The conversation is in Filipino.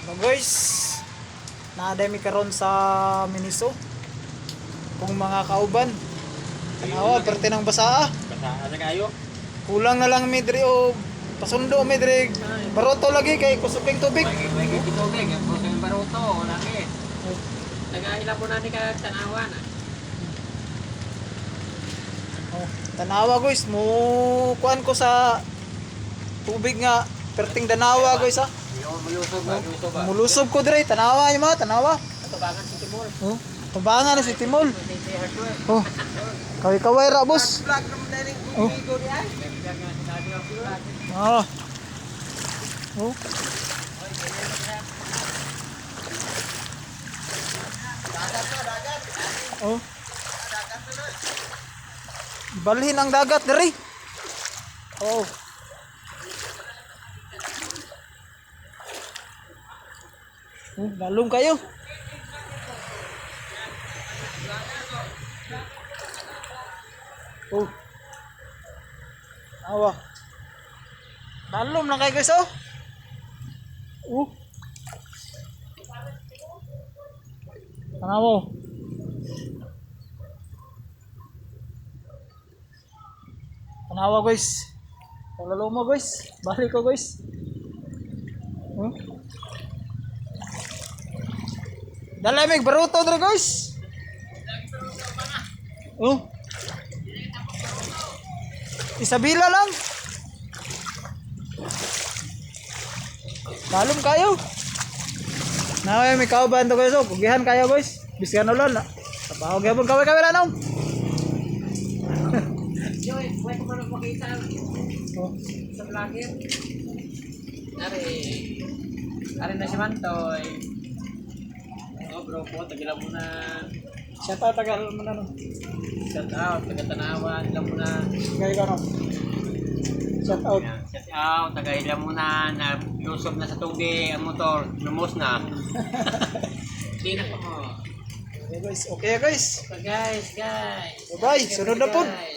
No guys, naaday mi karon sa Miniso. Kung mga kauban. Tanawa parte ng basaa. Basaa na kayo. Kulang na lang mi diri o pasundo mi diri. Baroto lagi kay kusuping tubig. Bagi tubig, ang puso ng baruto, laki. Nagaila po natin ka tanawan. Oh, tanawa guys, mo kuan ko sa tubig nga perting danawa guys ha. Mulusog ba? Mulusob ko dire, tanawa yung mga tanawa. Tubangan si Timor. Oh, tubangan si Timol. Oh. Kaway-kaway ra boss. Oh. Ah. Oh. Oh. Balhin ang dagat diri. Oh. Dalong kayo. Oh. Awa. Dalom lang kayo guys oh. Tanawa. Tanawa guys. Palalo mo guys. Balik ko guys. Dalamig baruto dre guys. Oh. Isabela lang. Dalom kayo. Naway may kauban to guys. Oh, pugihan kayo guys. Biskan ulan na. Tapaw gyapon kaway-kaway ra naw. Joy, pwede mo na makita Oh. sa vlogger. Ari na si Mantoy. Oh bro po, tagilan mo na. Siya tagal mo na no. Shout out, taga-tanawan lang mo na. Gay ka no. Shout out. Shout out, taga-ilan mo na. Lusob na sa tubig ang motor. Lumos na. Hindi na pa mo. Okay guys. Okay guys. So guys. Bye. Sunod na po. Guys.